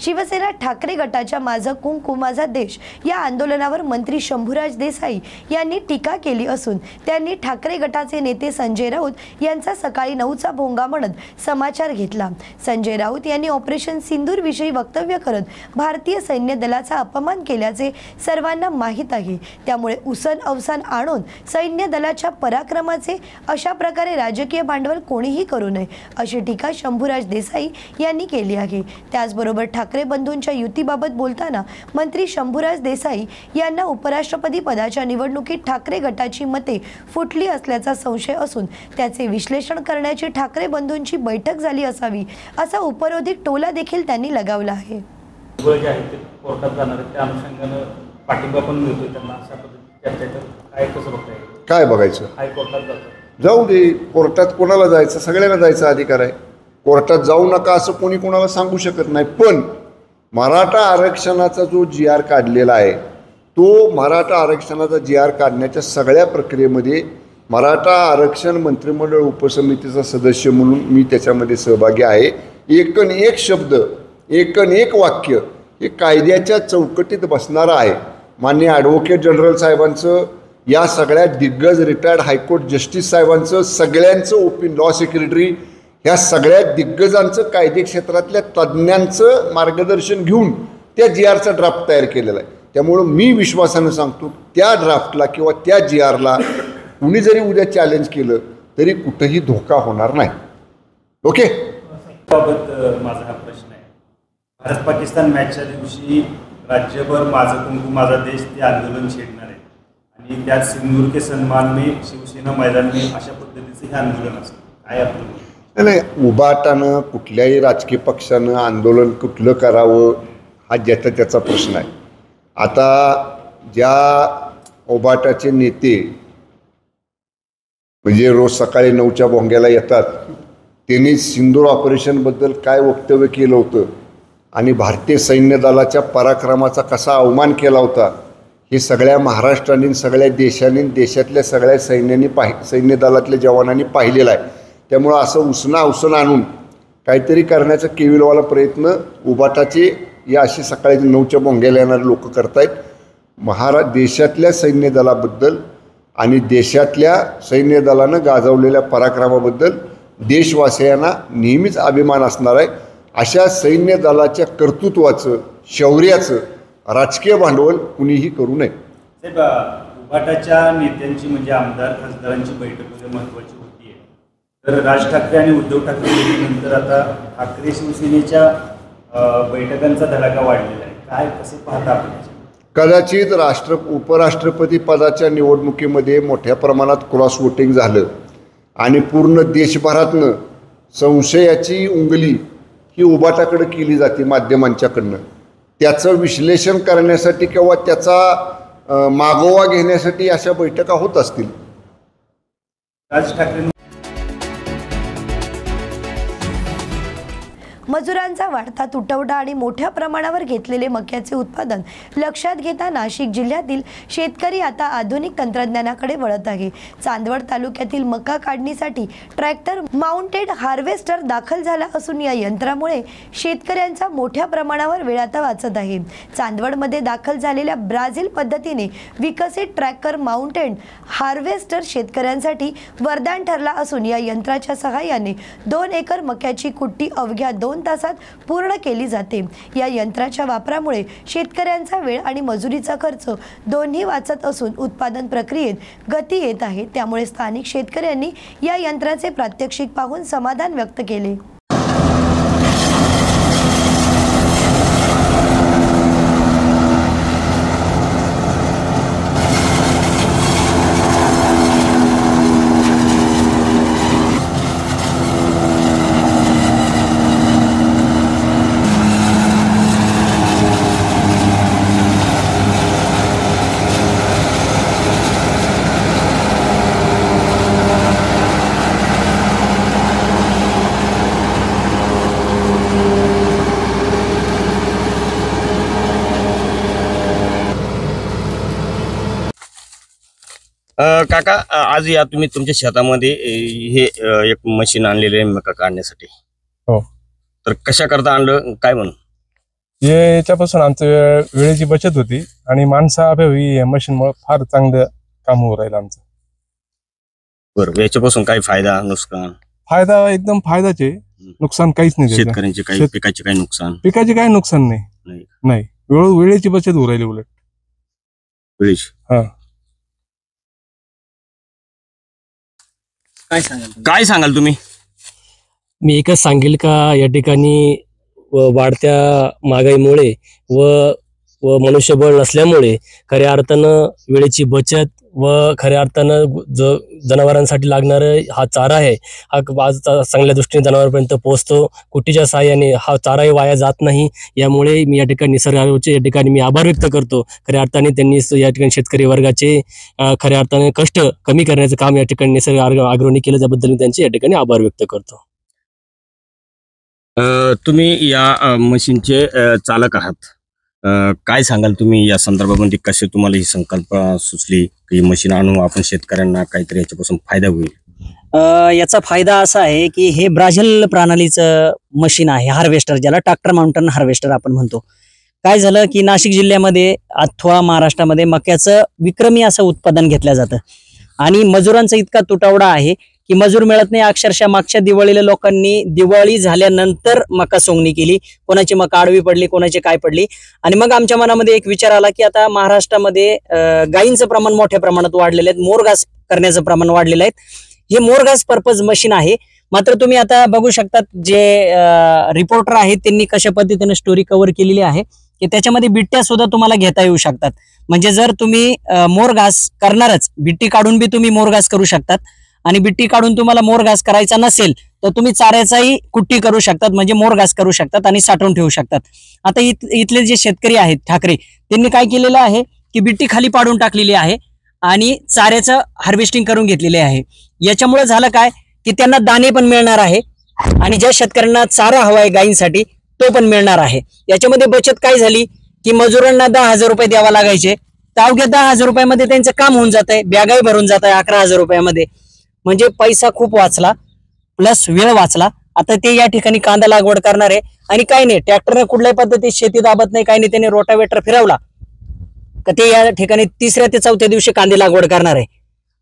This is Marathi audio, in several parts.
शिवसेना ठाकरे गटाच्या माझा कुंकू माझा देश या आंदोलनावर मंत्री शंभूराज देसाई यांनी टीका केली असून त्यांनी ठाकरे गटाचे नेते संजय राऊत यांचा सकाळी 9चा भोंगा म्हणत समाचार घेतला। संजय राऊत यांनी ऑपरेशन सिंदूर विषयी वक्तव्य करत भारतीय सैन्य दलाचा अपमान केल्याचे सर्वांना माहीत आहे, त्यामुळे उसन अवसान आणून सैन्य दलाच्या पराक्रमाचे अशा प्रकारे राजकीय भांडवल कोणीही करू नये अशी टीका शंभूराज देसाई यांनी केली आहे। त्याचबरोबर ठाकरे बंधूंच्या युतीबाबत बोलताना मंत्री शंभूराज देसाई यांना उपराष्ट्रपती पदाच्या निवडणुकीत ठाकरे गटाची मते फुटली असल्याचा संशय असून त्याचे विश्लेषण करण्याची ठाकरे बंधूंची बैठक झाली असावी असा उपरोधिक टोला देखील त्यांनी लगावला आहे। कोर्टात जाणार त्या अनुषंगाने पाठिंबा पण मिळतोय त्यांना अशा पद्धतीने चर्चा काय कसं बघताय? काय बघायचं? हायकोर्टात जाऊ दे, कोर्टात कोणाला जायचं? सगळ्यांना जायचा अधिकार आहे। कोर्टात जाऊ नका असं कोणी कोणाला सांगू शकत नाही, पण मराठा आरक्षणाचा जो GR काढलेला आहे तो मराठा आरक्षणाचा GR काढण्याच्या सगळ्या प्रक्रियेमध्ये मराठा आरक्षण मंत्रिमंडळ उपसमितीचा सदस्य म्हणून मी त्याच्यामध्ये सहभागी आहे। एकन एक शब्द, एकन एक वाक्य हे कायद्याच्या चौकटीत बसणारं आहे। माननीय ॲडव्होकेट जनरल साहेबांचं, या सगळ्या दिग्गज रिटायर्ड हायकोर्ट जस्टिस साहेबांचं, सगळ्यांचं लॉ सेक्रेटरी, ह्या सगळ्या दिग्गजांचं, कायदे क्षेत्रातल्या तज्ज्ञांचं मार्गदर्शन घेऊन त्या GRचा ड्राफ्ट तयार केलेला आहे। त्यामुळं मी विश्वासानं सांगतो त्या ड्राफ्टला किंवा त्या GRला कुणी जरी उद्या चॅलेंज केलं तरी कुठंही धोका होणार नाही। ओके, बाबत माझा हा प्रश्न आहे। भारत पाकिस्तान मॅचच्या दिवशी राज्यभर माझा कुंकू माझा देश ते आंदोलन छेडणार आहे आणि त्यात सिंदूर के सन्मान में शिवसेना मैदान में अशा पद्धतीचं हे आंदोलन असतं। काय आपलं? नाही, उबाटानं कुठल्याही राजकीय पक्षानं आंदोलन कुठलं करावं हा ज्याचा त्याचा प्रश्न आहे। आता ज्या उबाटाचे नेते म्हणजे रोज सकाळी 9च्या भोंग्याला येतात त्यांनी सिंदूर ऑपरेशनबद्दल काय वक्तव्य केलं होतं आणि भारतीय सैन्य दलाच्या पराक्रमाचा कसा अवमान केला होता हे सगळ्या महाराष्ट्राने, सगळ्या देशांनी, देशातल्या सगळ्या सैन्य दलातल्या जवानांनी पाहिलेला आहे। त्यामुळं असं उसना आणून काहीतरी करण्याचा केविलवाला प्रयत्न उबाटाचे या अशी सकाळी 9च्या भोंग्याला येणारे लोक करतायत। देशातल्या सैन्य दलाबद्दल आणि देशातल्या सैन्य दलानं गाजवलेल्या पराक्रमाबद्दल देशवासियांना नेहमीच अभिमान असणार आहे। अशा सैन्य दलाच्या कर्तृत्वाचं, शौर्याचं राजकीय भांडवल कुणीही करू नये। उबाटाच्या नेत्यांची म्हणजे आमदार खासदारांची बैठक महत्त्वाची होती आहे, तर राज ठाकरे आणि उद्धव ठाकरे नंतर आता ठाकरे शिवसेनेच्या बैठकांचा धडाका वाढलेला आहे। काय कसे पाहता आपण? कदाचित उपराष्ट्रपती पदाच्या निवडणुकीमध्ये मोठ्या प्रमाणात क्रॉस वोटिंग झालं आणि पूर्ण देशभरातनं संशयाची उंगली ही उबाटाकडे केली जाते माध्यमांच्याकडनं। त्याचं विश्लेषण करण्यासाठी किंवा त्याचा मागोवा घेण्यासाठी अशा बैठका होत असतील। राज ठाकरे मजुरांचा वाढता तुटवडा आणि मोठ्या प्रमाणावर घेतलेले मक्याचे उत्पादन लक्षात घेता नाशिक जिल्ह्यातील शेतकरी आता आधुनिक तंत्रज्ञानाकडे वळत आहे। चांदवड तालुक्यातील मका काढणीसाठी ट्रॅक्टर माउंटेड हार्वेस्टर दाखल झाला असून या यंत्रामुळे शेतकऱ्यांचा मोठ्या प्रमाणावर वेळ आता वाचत आहे। चांदवडमध्ये दाखल झालेल्या ब्राझील पद्धतीने विकसित ट्रॅक्टर माउंटेड हार्वेस्टर शेतकऱ्यांसाठी वरदान ठरला असून या यंत्राच्या सहाय्याने 2 एकर मक्याची कुट्टी अवघ्या 2 तासात पूर्ण केली जाते। या यंत्राच्या वापरामुळे शेतकऱ्यांचा वेळ आणि मजुरीचा खर्च दोन्ही वाचत असून उत्पादन प्रक्रियेत गती येत आहे। त्यामुळे स्थानिक शेतकऱ्यांनी या यंत्राचे प्रात्यक्षिक पाहून समाधान व्यक्त केले। काका, आज या तुम्ही तुमच्या शेतामध्ये हे एक मशीन आणलेले आहे मका काढण्यासाठी। हो, तर कशा करता आणलं, काय म्हणून? याच्यापासून आमचं वेळेची बचत होती आणि माणसाअभावी या मशीनमुळे फार चांगलं काम होऊ राहिलं आमचं. बरोबर, याच्यापासून काही फायदा नुकसान? फायदा एकदम फायदाच आहे, नुकसान काहीच नाही. शेतकऱ्यांचे काही पिकाचे काही नुकसान? पिकाचे काही नुकसान नाही. नाही, वेळेची बचत होऊ राहिली उलट वेळेची. हा, काय सांगाल तुम्ही? मी एकच सांगेल का या ठिकाणी वाढत्या महागाईमुळे व मनुष्यबळ नसल्यामुळे खऱ्या अर्थानं वेळेची बचत व खऱ्या अर्थानं जनावरांसाठी लागणारा हा चारा आहे, हा आज चांगल्या दृष्टीने जनावरांपर्यंत पोहोचतो. कुट्टीच्या सहाय्याने हा चाराही वाया जात नाही. यामुळे मी या ठिकाणी निसर्गाचे या ठिकाणी मी आभार व्यक्त करतो. खऱ्या अर्थाने त्यांनी या ठिकाणी शेतकरी वर्गाचे खऱ्या अर्थाने कष्ट कमी करण्याचं काम या ठिकाणी निसर्ग आग्रहाने केलं, त्याबद्दल मी त्यांचे या ठिकाणी आभार व्यक्त करतो. तुम्ही या मशीनचे चालक आहात, काय सांगाल तुम्ही या संदर्भामध्ये? कसे तुम्हाला ही संकल्पना सुचली की मशीन आणून आपण शेतकऱ्यांना काहीतरी याच्यापासून फायदा होईल? याचा फायदा असा आहे की हे ब्राझील प्रणालीचं मशीन आहे, हार्वेस्टर, ज्याला ट्रॅक्टर माउंटन हार्वेस्टर आपण म्हणतो. काय झालं की नाशिक जिल्ह्यामध्ये अथवा महाराष्ट्रामध्ये मक्याचं विक्रमी असं उत्पादन घेतलं जातं आणि मजुरांचा इतका तुटवडा आहे की मजूर मिळत नाही. अक्षरशः मागच्या दिवाळीला लोकांनी दिवाळी झाल्यानंतर मका सोंगणी केली, कोणाची मका आडवी पडली, कोणाची काय पडली. आणि मग आमच्या मनामध्ये एक विचार आला की आता महाराष्ट्रामध्ये गायींचं प्रमाण मोठ्या प्रमाणात वाढलेलं आहे, मोरघास करण्याचं प्रमाण वाढलेलं आहे. हे मोरघास पर्पज मशीन आहे. मात्र तुम्ही आता बघू शकतात जे रिपोर्टर आहेत त्यांनी कशा पद्धतीने स्टोरी कव्हर केलेली आहे की त्याच्यामध्ये बिट्ट्या सुद्धा तुम्हाला घेता येऊ शकतात. म्हणजे जर तुम्ही मोरघास करणारच, बिट्टी काढून बी तुम्ही मोरघास करू शकतात आणि बिट्टी काढून तुम्हाला मोरघास करायचा नसेल तर तुम्ही चाऱ्याचाही कुट्टी करू शकतात, म्हणजे मोरघास करू शकतात आणि साठवून ठेवू शकतात. आता इथले जे शेतकरी आहेत ठाकरे, त्यांनी काय केलेलं आहे की बिट्टी खाली पाडून टाकलेली आहे आणि चाऱ्याचं हार्वेस्टिंग करून घेतलेले आहे. याच्यामुळे झालं काय की त्यांना दाणे पण मिळणार आहे आणि ज्या शेतकऱ्यांना चारा हवा आहे गायींसाठी तो पण मिळणार आहे. याच्यामध्ये बचत काय झाली की मजुरांना 10,000 रुपये द्यावा लागायचे, तर अवघ्या 10,000 रुपयामध्ये त्यांचं काम होऊन जात आहे, बॅगाही भरून जात आहे 11,000 रुपयामध्ये. म्हणजे पैसा खूप वाचला प्लस वेळ वाचला. आता ते या ठिकाणी कांदा लागवड करणार आहे आणि काही नाही, ट्रॅक्टरने कुठल्याही पद्धतीत शेती दाबत नाही, काही नाही, त्याने रोटावेटर फिरवला तर ते या ठिकाणी 3ऱ्या ते 4थ्या दिवशी कांदे लागवड करणार आहे.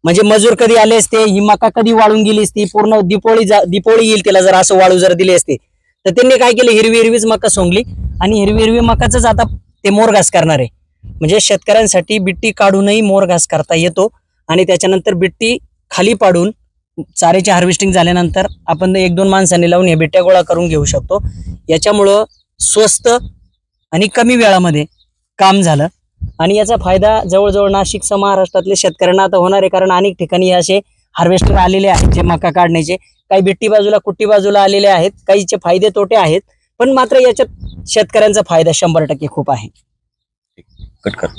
म्हणजे मजूर कधी आले असते, ही मका कधी वाळून गेली असती, पूर्ण दिपोळी येईल तिला जर असं वाळू जर दिली असते, तर त्यांनी काय केलं, हिरवीच मका सोंगली आणि हिरवी मकाच आता ते मोरघास करणार आहे. म्हणजे शेतकऱ्यांसाठी बिट्टी काढूनही मोरघास करता येतो आणि त्याच्यानंतर बिट्टी खाली पाडून चाऱ्याची हार्वेस्टिंग झाल्यानंतर आपण 1-2 माणसांनी लावून हे बिट्ट्या गोळा करून घेऊ शकतो. याच्यामुळं स्वस्त आणि कमी वेळामध्ये काम झालं आणि याचा फायदा जवळजवळ नाशिकसह महाराष्ट्रातल्या शेतकऱ्यांना आता होणार आहे. कारण अनेक ठिकाणी असे हार्वेस्टर आलेले आहेत जे मका काढण्याचे, काही बिट्टी बाजूला कुट्टी बाजूला आलेले आहेत, काहीचे फायदे तोटे आहेत, पण मात्र याच्यात शेतकऱ्यांचा फायदा 100% खूप आहे. कट कर.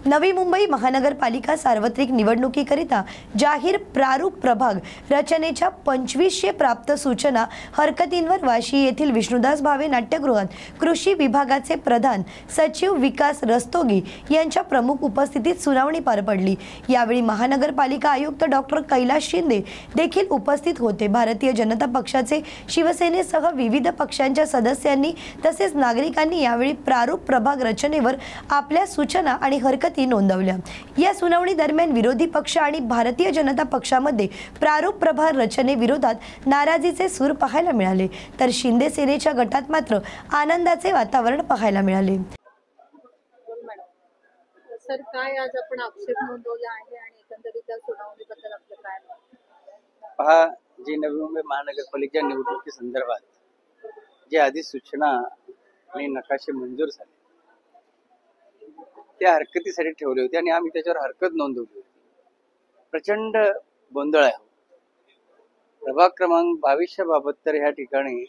नवी मुंबई महानगरपालिका सार्वत्रिक निवडणुकीकरिता जाहीर प्रारूप प्रभाग रचनेच्या 2500 प्राप्त सूचना हरकतींवर वाशी येथील विष्णुदास भावे नाट्यगृहात कृषी विभागाचे प्रधान सचिव विकास रस्तोगी यांच्या प्रमुख उपस्थितीत सुनावणी पार पडली. यावेळी महानगरपालिका आयुक्त डॉक्टर कैलास शिंदे देखील उपस्थित होते. भारतीय जनता पक्षाचे, शिवसेनेसह विविध पक्षांच्या सदस्यांनी तसेच नागरिकांनी यावेळी प्रारूप प्रभाग रचनेवर आपल्या सूचना आणि हरकती नोंदवल्या. या सुनावणी दरम्यान विरोधी पक्ष आणि भारतीय जनता पक्षामध्ये प्रारूप प्रभाग रचनेविरोधात नाराजीचे सूर पाहायला मिळाले, तर शिंदे सेनेच्या गटात मात्र आनंदाचे वातावरण पाहायला मिळाले. सर, काय आज आपण आक्षेप नोंदवला आहे आणि एकंदरीत त्या सुनावणीबद्दल आपलं काय मत? पहा, जी नवी मुंबई महानगरपालिका निवडणुकी संदर्भात जे अधिसूचना आणि नकाशे मंजूर झाले त्या हरकतीसाठी ठेवले होते आणि आम्ही त्याच्यावर हरकत नोंदवली होती. प्रचंड गोंधळ आहे. प्रभाग क्रमांक 22 बाबत तर ह्या ठिकाणी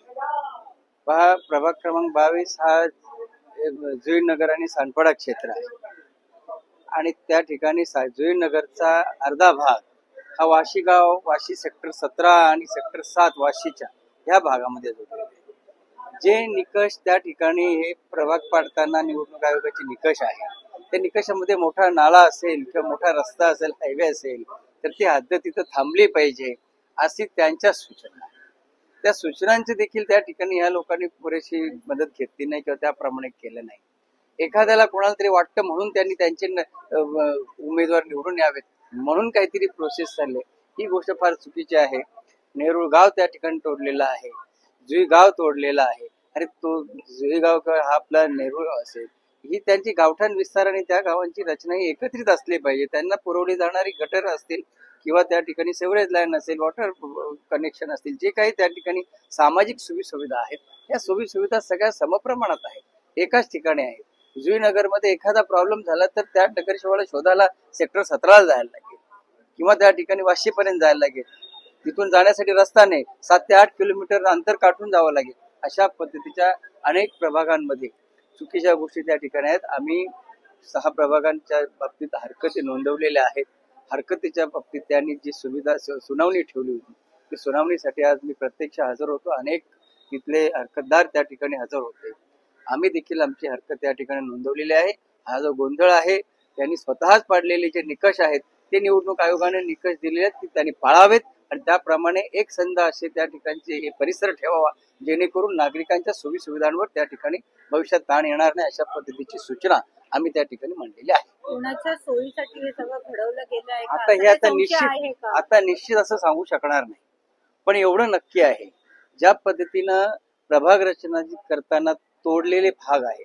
पहा, प्रभाग क्रमांक 22 हा जुईनगर आणि सानपाडा क्षेत्र आहे आणि त्या ठिकाणी जुईनगरचा अर्धा भाग हा वाशी गाव, वाशी सेक्टर 17 आणि सेक्टर 7 वाशीच्या ह्या भागामध्ये जोडलेला आहे. जे निकष त्या ठिकाणी हे प्रभाग पाडताना निवडणूक आयोगाचे निकष आहे, त्या निकषामध्ये मोठा नाला असेल किंवा मोठा रस्ता असेल, हायवे असेल, तर ती हद्द तिथं थांबली पाहिजे अशी त्यांच्या सूचना. त्या सूचनांची देखील त्या ठिकाणी ह्या लोकांनी पुरेशी मदत घेतली नाही किंवा त्याप्रमाणे केलं नाही. एखाद्याला कोणाला तरी वाटतं म्हणून त्यांनी त्यांचे उमेदवार निवडून यावेत म्हणून काहीतरी प्रोसेस चालले, ही गोष्ट फार चुकीची आहे. नेरूळ गाव त्या ठिकाणी तोडलेलं आहे, जुई गाव तोडलेला आहे. अरे तो जुई गाव हा आपला नेरूळ असेल, ही त्यांची गावठाण विस्तार आणि त्या गावांची रचना ही एकत्रित असली पाहिजे. त्यांना पुरवली जाणारी गटर असतील किंवा त्या ठिकाणी सेवरेज लाईन असेल, वॉटर कनेक्शन असतील, जे काही त्या ठिकाणी सामाजिक सुविधा आहेत, या सुविधा सगळ्या समप्रमाणात आहेत, एकाच ठिकाणी आहेत. जुईनगरमध्ये एखादा प्रॉब्लेम झाला तर त्या नगरसेवाला शोधायला सेक्टर 17 जायला लागेल किंवा त्या ठिकाणी वाशीपर्यंत जायला लागेल. तिथून जाण्यासाठी रस्ता नाही, 7 ते 8 किलोमीटर अंतर काढून जावं लागेल. अशा पद्धतीच्या अनेक प्रभागांमध्ये चुकीच्या गोष्टी त्या ठिकाणी आहेत. आम्ही 6 प्रभागांच्या बाबतीत हरकती नोंदवलेल्या आहेत. हरकतीच्या बाबतीत त्यांनी जी सुनावणी ठेवली होती, ती सुनावणीसाठी आज मी प्रत्यक्ष हजर होतो. अनेक तिथले हरकतदार त्या ठिकाणी हजर होते. आम्ही देखील आमची हरकत त्या ठिकाणी नोंदवलेली आहे. हा जो गोंधळ आहे, त्यांनी स्वतःच पाडलेले जे निकष आहेत ते निवडणूक आयोगाने निकष दिलेले आहेत, ते त्यांनी पाळावेत आणि त्याप्रमाणे एक संध असे त्या ठिकाणचे हे परिसर ठेवावा, जेणेकरून नागरिकांच्या सुविधांवर त्या ठिकाणी भविष्यात ताण येणार नाही, अशा पद्धतीची सूचना आम्ही त्या ठिकाणी मांडलेली आहे. कोणाच्या सोयीसाठी हे सगळं घडवलं गेलं आहे आता हे आता निश्चित असं सांगू शकणार नाही, पण एवढं नक्की आहे, ज्या पद्धतीनं प्रभाग रचना करताना तोडलेले भाग आहे,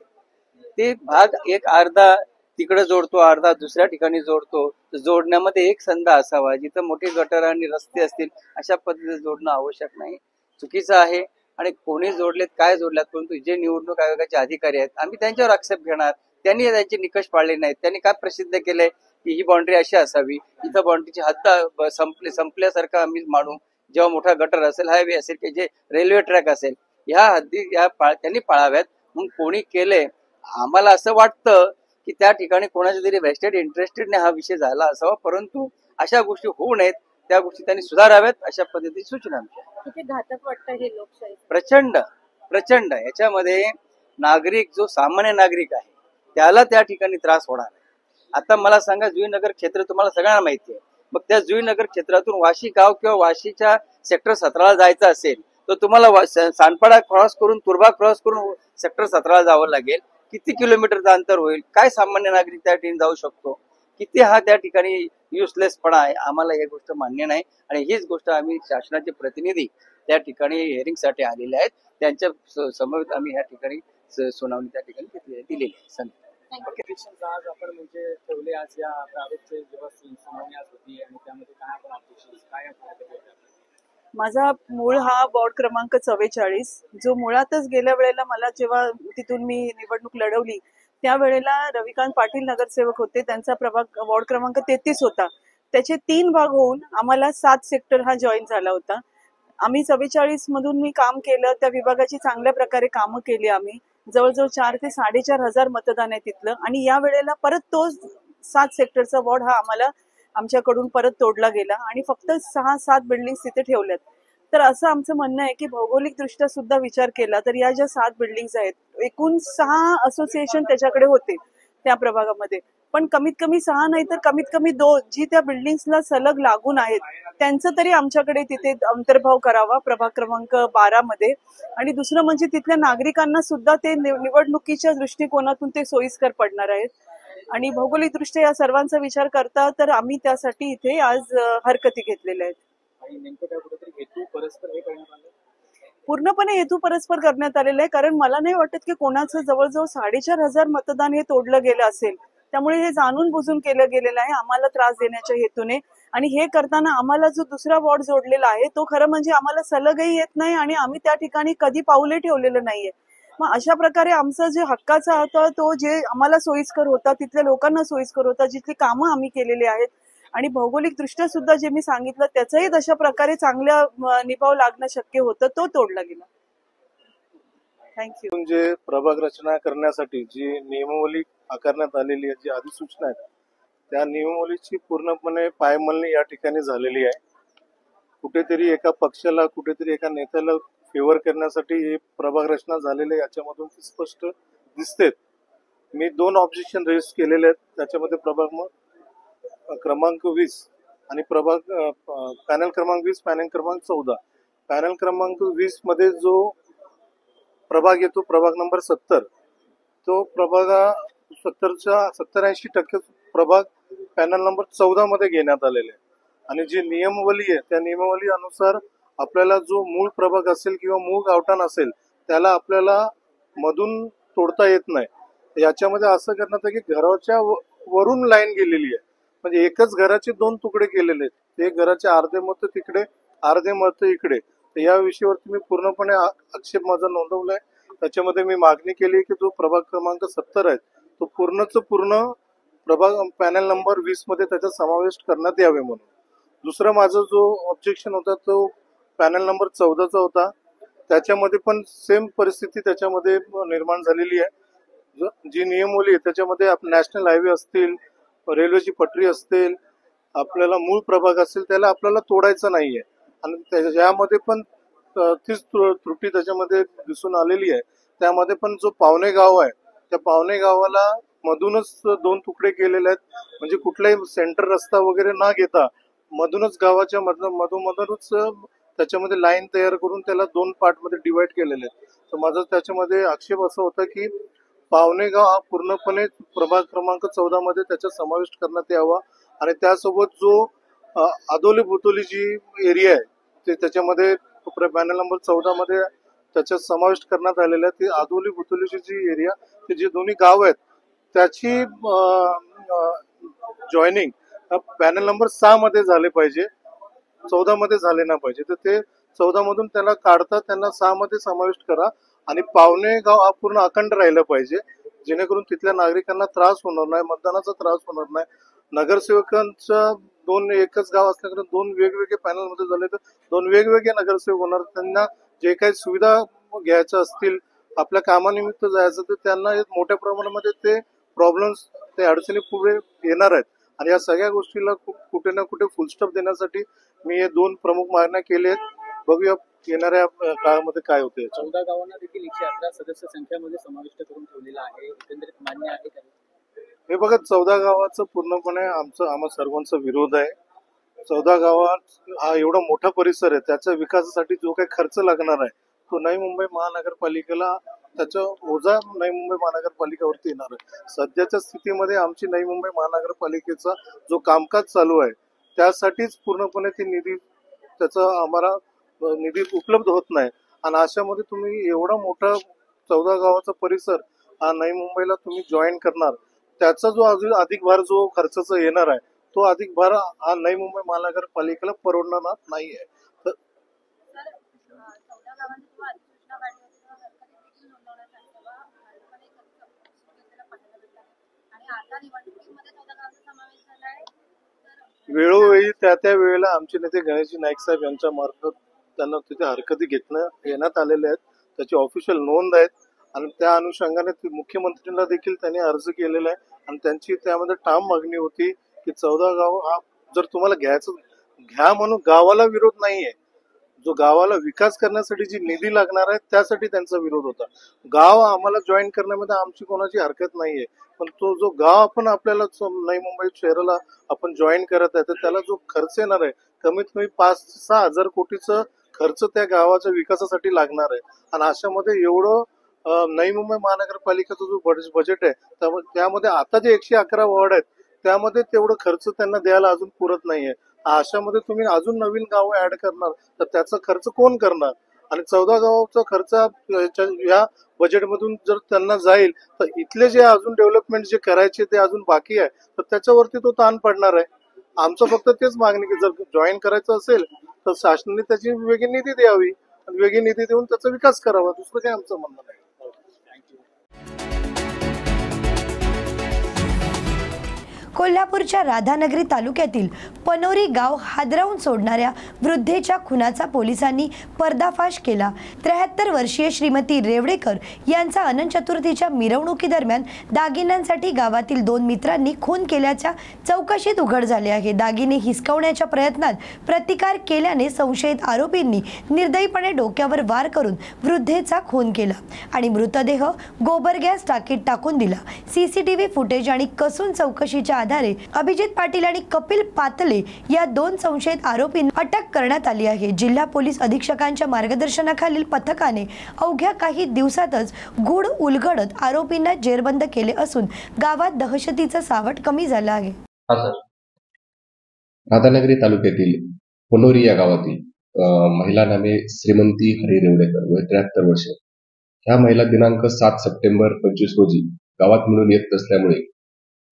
ते भाग एक अर्धा तिकडे जोडतो, अर्धा दुसऱ्या ठिकाणी जोडतो. जोडण्यामध्ये एक संध असावा, जिथं मोठी गटर आणि रस्ते असतील अशा पद्धतीने जोडणं आवश्यक नाही, चुकीचं आहे. आणि कोणी जोडलेत काय जोडल्यात, परंतु जे निवडणूक आयोगाचे अधिकारी आहेत आम्ही त्यांच्यावर आक्षेप घेणार. त्यांनी त्यांचे निकष पाळले नाहीत. त्यांनी काय प्रसिद्ध केलंय की ही बाउंड्री अशी असावी, इथं बाउंड्रीची हद्द संपल्यासारखं आम्ही मानू. जेव्हा मोठा गटर असेल, हायवे असेल, की जे रेल्वे ट्रॅक असेल, ह्या हद्दी त्यांनी पाळाव्यात. म्हणून कोणी केले, आम्हाला असं वाटतं की त्या ठिकाणी कोणाच्या तरी वेस्टेड इंटरेस्टेडने हा विषय झाला असावा, परंतु अशा गोष्टी होऊ नयेत, त्या गोष्टी त्यांनी सुधाराव्यात, अशा पद्धतीची सूचना आमची. किती घातक वाटतं हे लोकशाही. प्रचंड याच्यामध्ये नागरिक, जो सामान्य नागरिक आहे त्याला त्या ठिकाणी त्रास होणार आहे. आता मला सांगा, जुईनगर क्षेत्र तुम्हाला सगळ्यांना माहिती आहे, मग त्या जुईनगर क्षेत्रातून वाशी गाव किंवा वाशीच्या सेक्टर 17 जायचं असेल तर तुम्हाला सानपाडा क्रॉस करून, तुर्भा क्रॉस करून सेक्टर 17 जावं लागेल. किती किलोमीटरचं अंतर होईल, काय सामान्य नागरिक त्या ठिकाणी जाऊ शकतो, किती हा त्या ठिकाणी युजलेसपणा आहे. आम्हाला ही गोष्ट मान्य नाही आणि हीच गोष्ट आम्ही शासनाचे प्रतिनिधी त्या ठिकाणी हिअरिंगसाठी आलेले आहेत, त्यांच्या समवेत आम्ही ह्या ठिकाणी सुनावणी त्या ठिकाणी दिलेली आहे. आज आपण म्हणजे ठेवले आज या प्रारूपचे जेव्हा सुनावणी आज होती आणि त्यामध्ये काय आपण ऑब्जेक्शन काय माझा मूळ हा वॉर्ड क्रमांक 44, जो मुळातच गेल्या वेळेला मला जेव्हा तिथून मी निवडणूक लढवली त्यावेळेला रविकांत पाटील नगरसेवक होते, त्यांचा प्रभाग वॉर्ड क्रमांक 33 होता. त्याचे 3 भाग होऊन आम्हाला 7 सेक्टर हा जॉईन झाला होता. आम्ही 44 मधून मी काम केलं, त्या विभागाची चांगल्या प्रकारे कामं केली. आम्ही जवळजवळ 4 ते 4,500 मतदान आहे तिथलं, आणि या वेळेला परत तो 7 सेक्टरचा वॉर्ड हा आम्हाला आमच्याकडून परत तोडला गेला आणि फक्त 6-7 बिल्डिंग तिथे ठेवल्यात. तर असं आमचं म्हणणं आहे की भौगोलिक दृष्ट्या सुद्धा विचार केला तर या ज्या 7 बिल्डिंग्स आहेत, एकूण 6 असोसिएशन त्याच्याकडे होते त्या प्रभागामध्ये, पण कमीत कमी 6 नाही तर कमीत कमी 2 जी त्या बिल्डिंग्सला सलग लागून आहेत त्यांचं तरी आमच्याकडे तिथे अंतर्भाव करावा प्रभाग क्रमांक 12 मध्ये. आणि दुसरं म्हणजे तिथल्या नागरिकांना सुद्धा ते निवडणुकीच्या दृष्टिकोनातून ते सोयीस्कर पडणार आहेत. आणि भौगोलिक दृष्ट्या या सर्वांचा विचार करता तर आम्ही त्यासाठी इथे आज हरकती घेतलेल्या आहेत. पूर्णपणे हेतू परस्पर करण्यात आलेला आहे, कारण मला नाही वाटत की कोणाचं जवळजवळ 4,500 मतदान हे तोडलं गेलं असेल. त्यामुळे हे जाणून बुजून केलं गेलेलं आहे आम्हाला त्रास देण्याच्या हेतूने. आणि हे करताना आम्हाला जो दुसरा वॉर्ड जोडलेला आहे तो खरं म्हणजे आम्हाला सलगही येत नाही आणि आम्ही त्या ठिकाणी कधी पाऊले ठेवलेलं नाहीये. मग अशा प्रकारे आमचं जे हक्काचा होता तो जे आम्हाला सोयीस्कर होता, तिथल्या लोकांना सोयीस्कर होता, जिथली कामं आम्ही केलेली आहेत आणि भौगोलिक दृष्ट्या सुद्धा जे मी सांगितलं त्याचंही तशा प्रकारे चांगल्या निभाव लागणं शक्य होतं, तो तोडला गेला. थँक्यू. म्हणजे प्रभाग रचना करण्यासाठी जी नियमावली आकारण्यात आलेली आहे, जी अधिसूचना आहे, त्या नियमावलीची पूर्णपणे पायमल्ली या ठिकाणी झालेली आहे. कुठेतरी एका पक्षाला, कुठेतरी एका नेत्याला फेवर करण्यासाठी हे प्रभाग रचना झालेले याच्यामधून स्पष्ट दिसते. मी 2 ऑब्जेक्शन रेज केलेले आहेत, त्याच्यामध्ये प्रभाग क्रमांक 20 आणि प्रभाग पॅनल क्रमांक 20, पॅनल क्रमांक 14 पॅनल क्रमांक 20 मध्ये जो प्रभाग येतो, प्रभाग नंबर 70, तो प्रभाग 70-80% प्रभाग पॅनल नंबर 14 मध्ये घेण्यात आलेले आहे. आणि जी नियमावली आहे त्या नियमावली अनुसार आपल्याला जो मूळ प्रभाग असेल किंवा मूळ गावठाण असेल त्याला आपल्याला मधून तोडता येत नाही. याच्यामध्ये असं करण्यात आहे की घराच्या वरून लाईन गेलेली आहे, म्हणजे एकच घराचे 2 तुकडे केलेले आहेत. एक घराचे अर्धे मत तिकडे, अर्धे मत इकडे. तर या विषयावरती मी पूर्णपणे आक्षेप माझा नोंदवलाय. त्याच्यामध्ये मी मागणी केली की जो प्रभाग क्रमांक 70 आहे तो पूर्ण प्रभाग पॅनल नंबर 20 मध्ये त्याचा समावेश करण्यात यावे म्हणून. दुसरा माझा जो ऑब्जेक्शन होता तो पॅनल नंबर 14चा होता. त्याच्यामध्ये पण सेम परिस्थिती त्याच्यामध्ये निर्माण झालेली आहे. जी नियमावली आहे त्याच्यामध्ये नॅशनल हायवे असतील, रेल्वेची पटरी असतील, आपल्याला मूळ प्रभाग असेल त्याला आपल्याला तोडायचं नाहीये. आणि यामध्ये पण तीच त्रुटी त्याच्यामध्ये दिसून आलेली आहे. त्यामध्ये पण जो पावणे गाव आहे त्या पावणे गावाला मधूनच 2 तुकडे केलेले आहेत, म्हणजे कुठलाही सेंटर रस्ता वगैरे न घेता मधूनच गावाच्या मधूनच त्याच्यामध्ये लाईन तयार करून त्याला 2 पार्ट मध्ये डिवाइड केलेले आहेत. तर माझा त्याच्यामध्ये आक्षेप असा होता की पावणेगाव हा पूर्णपणे प्रभाग क्रमांक 14 मध्ये त्याचा समावेश करण्यात यावा. आणि त्यासोबत जो आदोली बुतोली जी एरिया आहे ते त्याच्यामध्ये पॅनल नंबर 14 मध्ये त्याचा समावेश करण्यात आलेला आहे. ती आदोली बुतोलीची जी एरिया ते जे दोन्ही गाव आहेत त्याची जॉईनिंग पॅनल नंबर 6 मध्ये झाले पाहिजे, 14 मध्ये झाले नाही पाहिजे. तर ते 14 मधून त्याला काढता त्यांना 6 मध्ये समाविष्ट करा. आणि पावणे गाव हा पूर्ण अखंड राहिलं पाहिजे, जेणेकरून तिथल्या नागरिकांना त्रास होणार नाही, मतदानाचा त्रास होणार नाही. नगरसेवकांचा एकच गाव असल्याकडे 2 वेगवेगळे पॅनल मध्ये झाले तर 2 वेगवेगळे नगरसेवक होणार. त्यांना जे काही सुविधा घ्यायच्या असतील, आपल्या कामानिमित्त जायचं, तर त्यांना मोठ्या प्रमाणामध्ये ते प्रॉब्लेम्स, ते अडचणी पुढे येणार आहेत. आणि या सगळ्या गोष्टीला कुठे ना कुठे फुलस्टॉप देण्यासाठी मी हे 2 प्रमुख मागण्या केल्या आहेत. बघूया येणाऱ्या काळामध्ये काय होते. 14 गावांना देखील 111 सदस्य संख्यामध्ये समाविष्ट करून ठेवलेला आहे, एकंदरीत मान्य आहे का? हे बघा, 14 गावाचं पूर्णपणे आम्हा सर्वांचा विरोध आहे. 14 गावात हा एवढा मोठा परिसर आहे, त्याच्या विकासासाठी जो काही खर्च लागणार आहे तो नवी मुंबई महानगरपालिकेला, त्याचा ओझा नवी मुंबई महानगरपालिकेवरती येणार आहे. सध्याच्या स्थितीमध्ये आमची नवी मुंबई महानगरपालिकेचा जो कामकाज चालू आहे त्यासाठीच पूर्णपणे त्याचा आम्हाला निधी उपलब्ध होत नाही. आणि अशामध्ये तुम्ही एवढा मोठा 14 गावाचा परिसर हा नवी मुंबईला तुम्ही जॉईन करणार, त्याचा जो अजून अधिक भार जो खर्चाचा येणार आहे तो अधिक भार हा नवी मुंबई महानगरपालिकेला परवडणार नाहीये. वेळोवेळी त्या वेळेला आमचे नेते गणेशजी नाईक साहेब यांच्या मार्फत त्यांना तिथे हरकती घेण्यात आलेल्या आहेत, त्याची ऑफिशियल नोंद आहेत. आणि त्या अनुषंगाने मुख्यमंत्र्यांना देखील त्यांनी अर्ज केलेला आहे. आणि त्यांची त्यामध्ये ठाम मागणी होती की 14 गाव हा जर तुम्हाला घ्या म्हणून गावाला विरोध नाहीये, जो गावाला विकास करण्यासाठी जी निधी लागणार आहे त्यासाठी त्यांचा विरोध होता. गाव आम्हाला जॉईन करण्यामध्ये आमची कोणाची हरकत नाहीये, पण तो जो गाव आपण आपल्याला नवी मुंबई शहराला आपण जॉईन करत आहे तर त्याला जो खर्च येणार आहे कमीत कमी 5-6 हजार कोटीचा खर्च त्या गावाच्या विकासासाठी लागणार आहे. आणि अशामध्ये एवढं नवी मुंबई महानगरपालिकेचा जो बजेट आहे त्यामध्ये आता जे 111 वॉर्ड आहेत त्यामध्ये तेवढं खर्च त्यांना द्यायला अजून पुरत नाहीये. अशामध्ये तुम्ही अजून नवीन गावं ऍड करणार तर त्याचा खर्च कोण करणार? आणि 14 गावाचा खर्च या बजेटमधून जर त्यांना जाईल तर इथले जे अजून डेव्हलपमेंट जे करायचे ते अजून बाकी आहे तर त्याच्यावरती तो ताण पडणार आहे. आमचं फक्त तेच मागणी की जर जॉईन करायचं असेल तर शासनाने त्याची वेगळी निधी द्यावी आणि वेगळी निधी देऊन त्याचा विकास करावा, दुसरं काही आमचं म्हणणं नाही. कोल्हापूरच्या राधानगरी तालुक्यातील पनोरी गाव हादरावून सोडणाऱ्या वृद्धेच्या खुनाचा पोलिसांनी पर्दाफाश केला. 73 वर्षीय श्रीमती रेवडेकर यांचा अनंत चतुर्थीच्या मिरवणुकीदरम्यान दागिन्यांसाठी गावातील 2 मित्रांनी खून केल्याच्या चौकशीत उघड झाले आहे. दागिने हिसकावण्याच्या प्रयत्नात प्रतिकार केल्याने संशयित आरोपींनी निर्दयीपणे डोक्यावर वार करून वृद्धेचा खून केला आणि मृतदेह गोबर गॅस टाकीत टाकून दिला. CCTV फुटेज आणि कसून चौकशीच्या आधारे अभिजित पाटील आणि कपिल पातले या 2 संशयित आरोपींना अटक करण्यात आली आहे। जिल्हा पोलीस अधीक्षकांच्या मार्गदर्शनाखालील पथकाने अवघ्या काही दिवसातच गूढ उलगडत आरोपींना जेरबंद केले असून गावात दहशतीचं सावट कमी झालं आहे। राधानगरी तालुक्यातील पनोरी या गावातील महिला नामे श्रीमंती हरी रेवडेकर वय 73 वर्ष ह्या महिला दिनांक 7 सप्टेंबर 25 रोजी गावात मिळून येत असल्यामुळे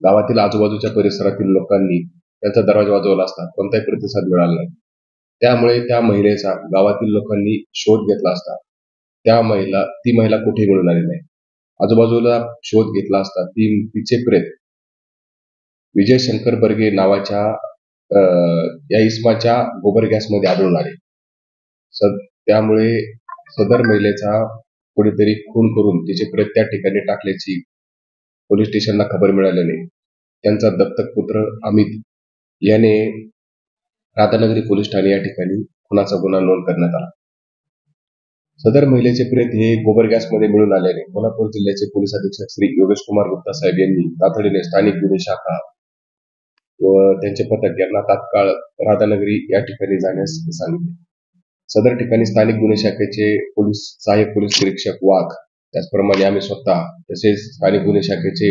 गावातील आजूबाजूच्या परिसरातील लोकांनी त्यांचा दरवाजा वाजवला असता कोणताही प्रतिसाद मिळाला नाही। त्यामुळे त्या महिलेचा गावातील लोकांनी शोध घेतला असता ती महिला कुठे मिळून आली नाही। आजूबाजूला शोध घेतला असता तिचे प्रेत विजय शंकर बर्गे नावाच्या या इसमाच्या गोबर गॅसमध्ये आढळून आले। त्यामुळे सदर महिलेचा कोणीतरी खून करून तिचे प्रेत त्या ठिकाणी टाकल्याची पोलीस स्टेशनला खबर मिळाल्याने त्यांचा दत्तक पुत्र अमित याने राधानगरी पोलीस ठाणे या ठिकाणी खुनाचा गुन्हा नोंद करण्यात आला। सदर महिलेचे प्रेत हे गोबर गॅसमध्ये मिळून आल्याने कोल्हापूर जिल्ह्याचे पोलीस अधीक्षक श्री योगेश कुमार गुप्ता साहेब यांनी तातडीने स्थानिक गुन्हे शाखा व त्यांचे पथक यांना तात्काळ राधानगरी या ठिकाणी जाण्यास सांगितले। सदर ठिकाणी स्थानिक गुन्हे शाखेचे सहाय्यक पोलीस निरीक्षक वाघ, त्याचप्रमाणे आम्ही स्वतः तसेच स्थानिक गुन्हे शाखेचे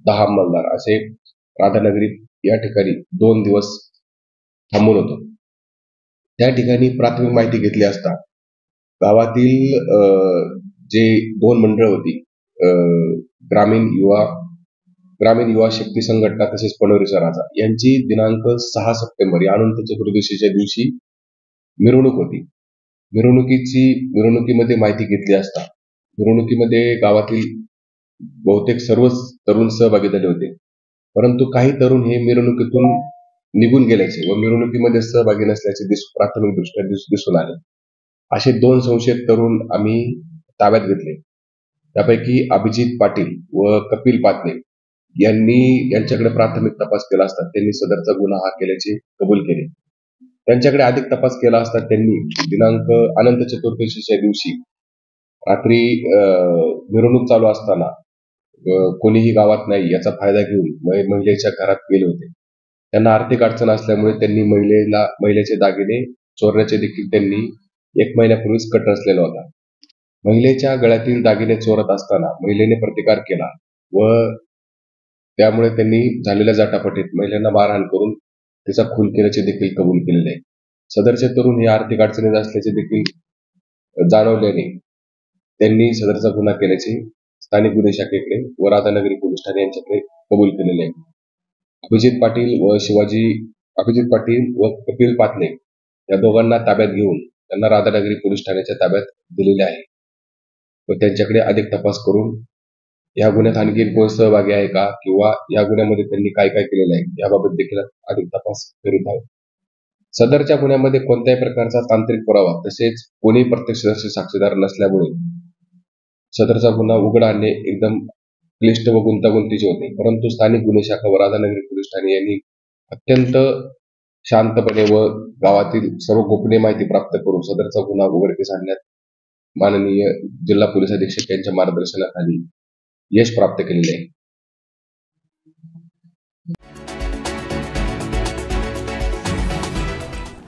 10 अंमलदार असे राधानगरी या ठिकाणी 2 दिवस थांबून होतो। त्या ठिकाणी प्राथमिक माहिती घेतली असता गावातील जे 2 मंडळ होती ग्रामीण युवा शक्ती संघटना तसेच पनोरीचा राजा यांची दिनांक 6 सप्टेंबर या अनंत चतुर्दशीच्या दिवशी मिरवणूक होती। मिरवणुकीमध्ये माहिती घेतली असता मिरवणुकीमध्ये गावातील बहुतेक सर्वच तरुण सहभागी झाले होते, परंतु काही तरुण हे मिरवणुकीतून निघून गेल्याचे व मिरवणुकीमध्ये सहभागी नसल्याचे प्राथमिक दृष्ट्या दिसून आले। असे 2 संशयित तरुण आम्ही ताब्यात घेतले। त्यापैकी अभिजित पाटील व कपिल पातले यांच्याकडे प्राथमिक तपास केला असता त्यांनी सदरचा गुन्हा हा केल्याचे कबूल केले। त्यांच्याकडे अधिक तपास केला असता त्यांनी दिनांक अनंत चतुर्दशीच्या दिवशी रात्री मिरवणूक चालू असताना कोणीही गावात नाही याचा फायदा घेऊन महिलेच्या घरात गेले होते। त्यांना आर्थिक अडचण असल्यामुळे त्यांनी महिलेचे दागिने चोरण्याचे देखील त्यांनी 1 महिन्यापूर्वीच कट रचलेला होता। महिलेच्या गळ्यातील दागिने चोरत असताना महिलेने प्रतिकार केला व त्यामुळे त्यांनी झालेल्या जाटापटीत महिलांना मारहाण करून तिचा खून केल्याचे देखील कबूल केलेले आहे। सदरचे तरुण हे आर्थिक अडचणीत असल्याचे देखील जाणवल्याने त्यांनी सदरचा गुन्हा केल्याचे स्थानिक गुन्हे शाखेकडे व राधानगरी पोलीस ठाणे यांच्याकडे कबूल केलेले आहे। अभिजित पाटील व कपिल पातले या दोघांना ताब्यात घेऊन त्यांना राधानगरी पोलीस ठाण्याच्या ताब्यात दिलेले आहे व त्यांच्याकडे अधिक तपास करून या गुन्ह्यात आणखी कोण सहभागी आहे का किंवा या गुन्ह्यामध्ये त्यांनी काय काय केलेलं आहे याबाबत देखील अधिक तपास करीत आहोत। सदरच्या गुन्ह्यामध्ये कोणत्याही प्रकारचा तांत्रिक पुरावा तसेच कोणी प्रत्यक्षदर्शी साक्षीदार नसल्यामुळे सदरचा गुन्हा उघड आणणे एकदम क्लिष्ट व गुंतागुंतीचे होते, परंतु स्थानिक गुन्हे शाखा व राधानगरी पोलीस ठाणे यांनी अत्यंत शांतपणे व गावातील सर्व गोपनीय माहिती प्राप्त करून सदरचा गुन्हा उघडकीस आणण्यात माननीय जिल्हा पोलीस अधीक्षक यांच्या मार्गदर्शनाखाली यश प्राप्त केलेले आहे।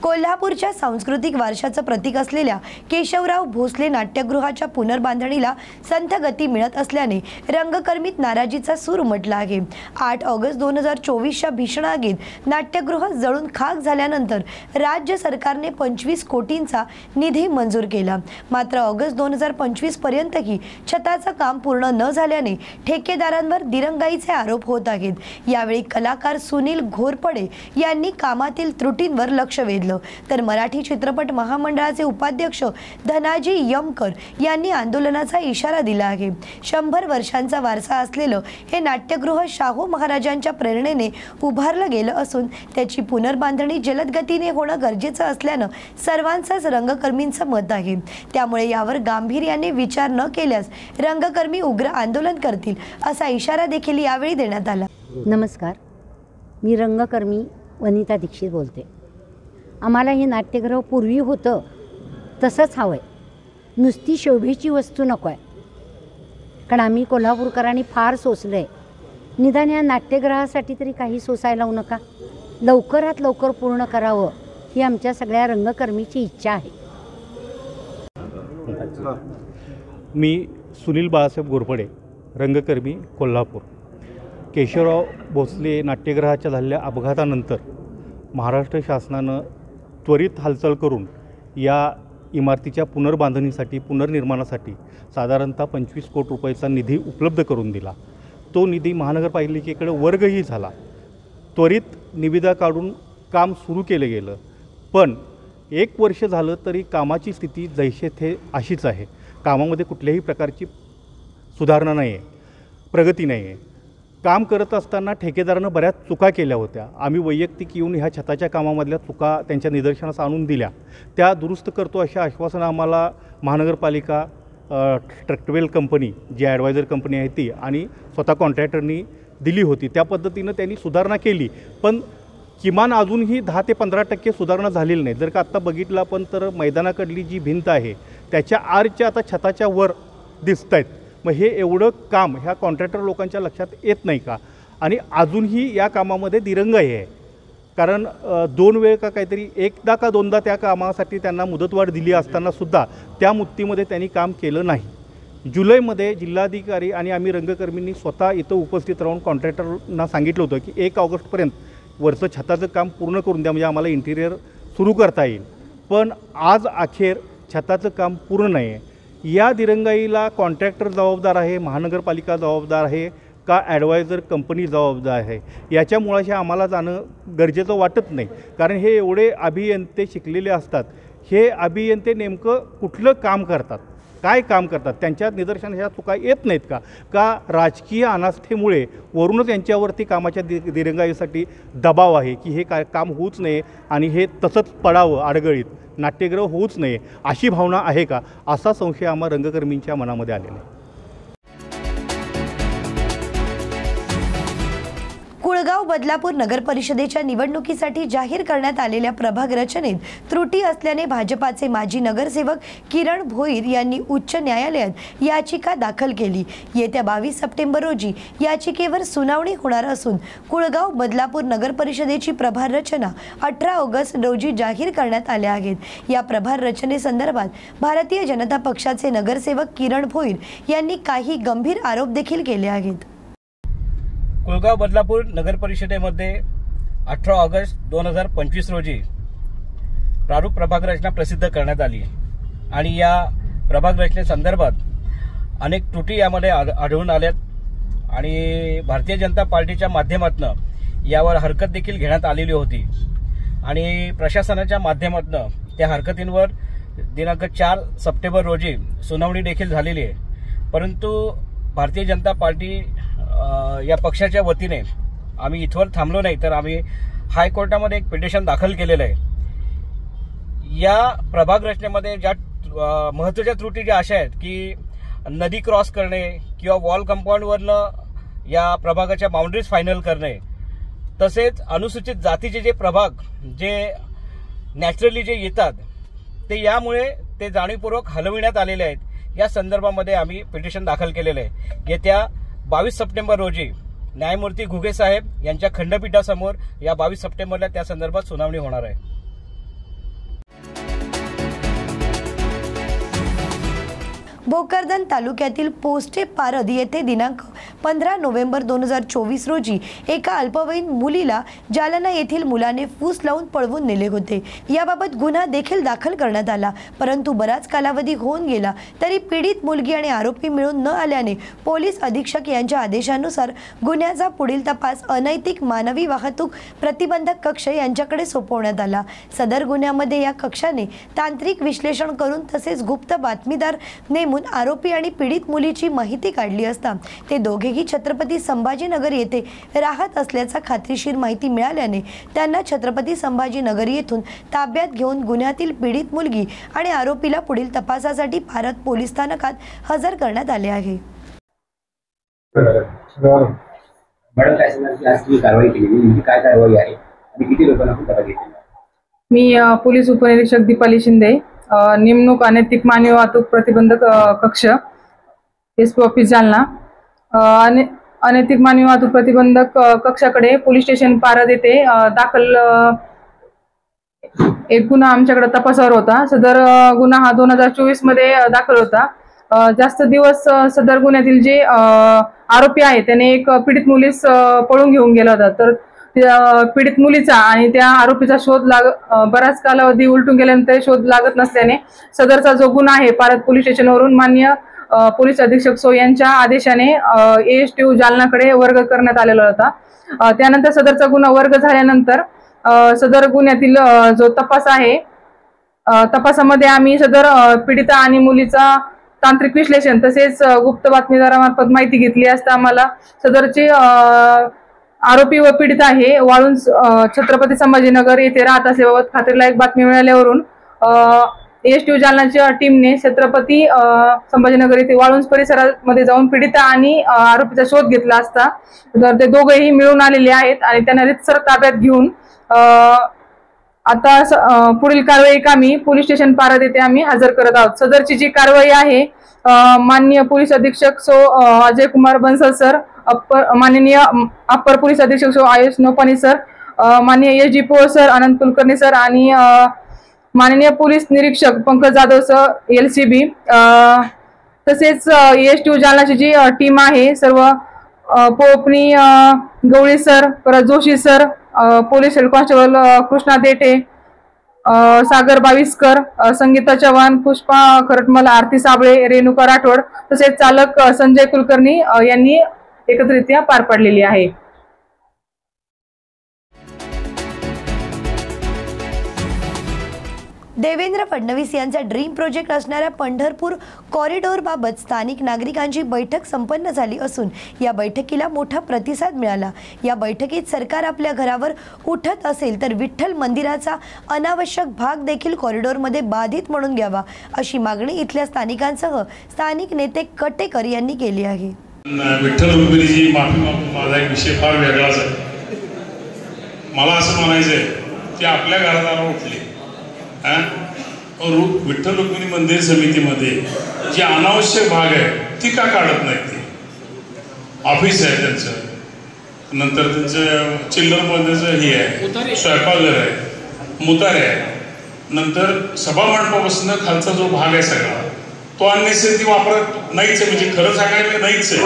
कोल्हापूरच्या सांस्कृतिक वारशाचं प्रतीक असलेल्या केशवराव भोसले नाट्यगृहाच्या पुनर्बांधणीला संथ गती मिळत असल्याने रंगकर्मीत नाराजीचा सूर उमटला आहे। 8 ऑगस्ट 2024च्या भीषण आगीत नाट्यगृह जळून खाक झाल्यानंतर राज्य सरकारने 25 कोटींचा निधी मंजूर केला, मात्र ऑगस्ट 2025 पर्यंतही छताचं काम पूर्ण न झाल्याने ठेकेदारांवर दिरंगाईचे आरोप होत आहेत। यावेळी कलाकार सुनील घोरपडे यांनी कामातील त्रुटींवर लक्ष वेधलं, तर मराठी चित्रपट महामंडळाचे उपाध्यक्ष धनाजी यमकर यांनी आंदोलनाचा इशारा दिला आहे। 100 वर्षांचा वारसा असलेलं हे नाट्यगृह शाहू महाराजांच्या प्रेरणेने उभारलं गेलं असून त्याची पुनर्बांधणी जलद गतीने होणं गरजेचं असल्यानं सर्वांचंच रंगकर्मींचं मत आहे। त्यामुळे यावर गांभीर्याने विचार न केल्यास रंगकर्मी उग्र आंदोलन करतील असा इशारा देखील यावेळी देण्यात आला। नमस्कार, मी रंगकर्मी वनिता दीक्षित बोलते। आम्हाला हे नाट्यगृह पूर्वी होतं तसंच हवं आहे, नुसती शोभेची वस्तू नको आहे। कारण आम्ही कोल्हापूरकरांनी फार सोसलं आहे निदान या नाट्यगृहासाठी तरी काही सोसायला लावू नका. लवकरात लवकर पूर्ण करावं ही आमच्या सगळ्या रंगकर्मीची इच्छा आहे. मी सुनील बाळासाहेब गोरपडे, रंगकर्मी, कोल्हापूर. केशवराव भोसले नाट्यगृहाच्या झालेल्या अपघातानंतर महाराष्ट्र शासनानं त्वरित हालचाल करून या इमारतीच्या पुनर्बांधणीसाठी, पुनर्निर्माणासाठी साधारणतः 25 कोटी रुपयाचा निधी उपलब्ध करून दिला. तो निधी महानगरपालिकेकडे वर्गही झाला. त्वरित निविदा काढून काम सुरू केलं गेलं. पण 1 वर्ष झालं तरी कामाची स्थिती जैसे थे अशीच आहे. कामामध्ये कुठल्याही प्रकारची सुधारणा नाही आहे, प्रगती नाही आहे. काम करत असताना ठेकेदारानं बऱ्याच चुका केल्या होत्या. आम्ही वैयक्तिक येऊन ह्या छताच्या कामामधल्या चुका त्यांच्या निदर्शनास आणून दिल्या. त्या दुरुस्त करतो अशा आश्वासनं आम्हाला महानगरपालिका, ट्रक्टवेल कंपनी जी ॲडवायझर कंपनी आहे ती आणि स्वतः कॉन्ट्रॅक्टरनी दिली होती. त्या पद्धतीनं त्यांनी सुधारणा केली. पण किमान अजूनही 10 ते 15% सुधारणा झालेली नाही. जर का आत्ता बघितलं आपण तर मैदानाकडली जी भिंत आहे त्याच्या आरच्या आता छताच्या वर दिसत आहेत. मग हे एवढं काम ह्या कॉन्ट्रॅक्टर लोकांच्या लक्षात येत नाही का? आणि अजूनही या कामामध्ये दिरंगाई आहे. कारण 2 वेळ का काहीतरी, एकदा का दोनदा त्या कामासाठी त्यांना मुदतवाढ दिली असतानासुद्धा त्या मुदतीमध्ये त्यांनी काम केलं नाही. जुलैमध्ये जिल्हाधिकारी आणि आम्ही रंगकर्मींनी स्वतः इथं उपस्थित राहून कॉन्ट्रॅक्टरना सांगितलं होतं की 1 ऑगस्टपर्यंत वरचं छताचं काम पूर्ण करून द्या, म्हणजे आम्हाला इंटिरियर सुरू करता येईल. पण आज अखेर छताचं काम पूर्ण नाही आहे. या दिरंगाईला कॉन्ट्रॅक्टर जबाबदार आहे, महानगरपालिका जबाबदार आहे का ॲडवायझर कंपनी जबाबदार आहे? याच्या मुळाशी आम्हाला जाणं गरजेचं वाटत नाही. कारण हे एवढे अभियंते शिकलेले असतात. हे अभियंते नेमकं कुठलं काम करतात, काय काम करतात, त्यांच्या निदर्शनास ह्या चुका येत नाहीत का? का राजकीय अनास्थेमुळे वरूनच यांच्यावरती कामाच्या दिरंगाईसाठी दबाव आहे की हे काम होऊच नये आणि हे तसंच पडावं अडगळीत, नाट्यगृह होऊच नये अशी भावना आहे का? असा संशय आम्हा रंगकर्मींच्या मनामध्ये आलेला आहे. कुळगाव बदलापूर नगर परिषदेच्या निवडणुकीसाठी जाहीर करण्यात आलेल्या प्रभाग रचनेत त्रुटी असल्याने भाजपाचे माजी नगरसेवक किरण भोईर यांनी उच्च न्यायालयात याचिका दाखल केली. येत्या 22 सप्टेंबर रोजी याचिकेवर सुनावणी होणार असून कुळगाव बदलापूर नगर परिषदेची प्रभाग रचना 18 ऑगस्ट रोजी जाहीर करण्यात आल्या आहेत. या प्रभाग रचनेसंदर्भात भारतीय जनता पक्षाचे नगरसेवक किरण भोईर यांनी काही गंभीर आरोप देखील केले आहेत. कुळगाव बदलापूर नगर परिषदेमध्ये 18 ऑगस्ट 2025 रोजी प्रारूप प्रभाग रचना प्रसिद्ध करण्यात आली आणि या प्रभाग रचनेसंदर्भात अनेक त्रुटी यामध्ये आढळून आल्यात आणि भारतीय जनता पार्टीच्या माध्यमातून यावर हरकत देखील घेण्यात आलेली होती आणि प्रशासनाच्या माध्यमातून त्या हरकतींवर दिनांक 4 सप्टेंबर रोजी सुनावणी देखील झालेली आहे. परंतु भारतीय जनता पार्टी या पक्षाच्या वतीने आम्ही इथवर थांबलो नाही, तर आम्ही हायकोर्टामध्ये एक पिटिशन दाखल केलेलं आहे. या प्रभाग रचनेमध्ये ज्या महत्त्वाच्या त्रुटी ज्या अशा आहेत की नदी क्रॉस करणे किंवा वॉल कंपाऊंडवरनं या प्रभागाच्या बाउंड्रीज फायनल करणे, तसेच अनुसूचित जातीचे जे प्रभाग जे नॅचरली जे येतात ते यामुळे ते जाणीवपूर्वक हलविण्यात आलेले आहेत. या संदर्भामध्ये आम्ही पिटिशन दाखल केलेलं आहे. येत्या 22 सप्टेंबर रोजी न्यायमूर्ती घुगे साहेब यांच्या खंडपीठासमोर या 22 सप्टेंबरला त्या संदर्भात सुनावणी होणार आहे. भोकरदन तालुक्यातील पोस्टे पारद येथे दिनांक 15 नोव्हेंबर 2024 रोजी एका अल्पवयीन मुलीला जालना येथील मुलाने फूस लावून पळवून नेले होते. याबाबत गुन्हा देखील दाखल करण्यात आला, परंतु बराच कालावधी होऊन गेला तरी पीडित मुलगी आणि आरोपी मिळून न आल्याने पोलीस अधीक्षक यांच्या आदेशानुसार गुन्ह्याचा पुढील तपास अनैतिक मानवी वाहतूक प्रतिबंधक कक्ष यांच्याकडे सोपवण्यात आला. सदर गुन्ह्यामध्ये या कक्षाने तांत्रिक विश्लेषण करून तसेच गुप्त बातमीदार नेमून आरोपी आणि पीडित मुलीची माहिती काढली असता ते दोघेही छत्रपती संभाजीनगर येथे राहत असल्याचा खात्रीशीर माहिती मिळाल्याने त्यांना छत्रपती संभाजीनगर येथून ताब्यात घेऊन गुन्ह्यातील पीडित मुलगी आणि आरोपीला पुढील तपासासाठी भारत पोलीस स्थानकात हजर करण्यात आले आहे. मॅडम काय सांगाल की आज तुम्ही कारवाई केली, काय कारवाई आहे आणि किती लोकांना ताब्यात घेतलं? मी पोलीस उपनिरीक्षक दीपाली शिंदे, नेमणूक अनैतिक मानवी वाहतूक प्रतिबंधक कक्ष, एसपी ऑफिस जालना. अनैतिक मानवी वाहतूक प्रतिबंधक कक्षाकडे पोलीस स्टेशन पारद येथे दाखल एक गुन्हा आमच्याकडे तपासावर होता. सदर गुन्हा हा 2024 मध्ये दाखल होता. जास्त दिवस सदर गुन्ह्यातील जे आरोपी आहे त्याने एक पीडित मुलीस पळून घेऊन गेला होता. तर पीडित मुलीचा आणि त्या आरोपीचा शोध बराच कालावधी उलटून गेल्यानंतर शोध लागत नसल्याने सदरचा जो गुन्हा आहे पारद पोलीस स्टेशनवरून माननीय पोलीस अधीक्षक सो यांच्या आदेशाने ASTU जालनाकडे वर्ग करण्यात आलेला होता. त्यानंतर सदरचा गुन्हा वर्ग झाल्यानंतर सदर गुन्ह्यातील जो तपास आहे तपासामध्ये आम्ही सदर पीडिता आणि मुलीचा तांत्रिक विश्लेषण तसेच गुप्त बातमीदारामार्फत माहिती घेतली असता आम्हाला सदरचे आरोपी व पीडिता हे वाळूंज छत्रपती संभाजीनगर येथे राहत असल्याबाबत खात्रीलायक बातमी मिळाल्यावरून ASTU जालनाच्या टीमने छत्रपती संभाजीनगर येथे वाळूंज परिसरामध्ये जाऊन पीडिता आणि आरोपीचा शोध घेतला असता तर ते दोघेही मिळून आलेले आहेत आणि त्यांना रितसर ताब्यात घेऊन आता पुढील कारवाई आम्ही पोलीस स्टेशन पारद येथे आम्ही हजर करत आहोत. सदरची जी कारवाई आहे माननीय पोलीस अधीक्षक सो अजय कुमार बन्सल सर, माननीय अप्पर पोलीस अधीक्षक सो आयुष नोपानी सर, माननीय SGPO sir Anant Kulkarni sir आणि माननीय पोलीस निरीक्षक पंकज जाधव सर LCB तसेच ASTU जालनाची जी टीम आहे सर्व पोपनी गवळी सर, परत Joshi sir, police head constable Krishna Dethe, Sagar Baviskar, Sangita Chavan, Pushpa Kharatmal, Aarti Sable, Renuka Rathod तसेच चालक संजय कुलकर्णी यांनी एकत्रितरित्या पार पाडलेली आहे. देवेंद्र फडणवीस यांचा ड्रीम प्रोजेक्ट असणाऱ्या पंढरपूर कॉरिडॉरबाबत स्थानिक नागरिकांची बैठक संपन्न झाली असून या बैठकीला मोठा प्रतिसाद मिळाला. या बैठकीत सरकार आपल्या घरावर उठत असेल तर विठ्ठल मंदिराचा अनावश्यक भाग देखील कॉरिडॉरमध्ये बाधित म्हणून घ्यावा अशी मागणी इथल्या स्थानिकांसह स्थानिक नेते कटेकर यांनी केली आहे. विठ्ठल रुक्मिणीची माफी मागून माझा एक विषय फार वेगळाच आहे. मला असं म्हणायचं आहे की आपल्या घरादारावर उठले विठ्ठल रुक्मिणी मंदिर समितीमध्ये जी अनावश्यक भाग आहे ती का काढत नाही? ते ऑफिस आहे त्यांचं, नंतर त्यांचं चिल्लर मध्येचं हे आहे, स्वयंपाकघर आहे, मुतारे आहे, नंतर सभा मंडपापासून खालचा जो भाग आहे सगळा तो अननेसेसरी वापरत नाहीच आहे. म्हणजे खरं सांगायला नाहीच आहे.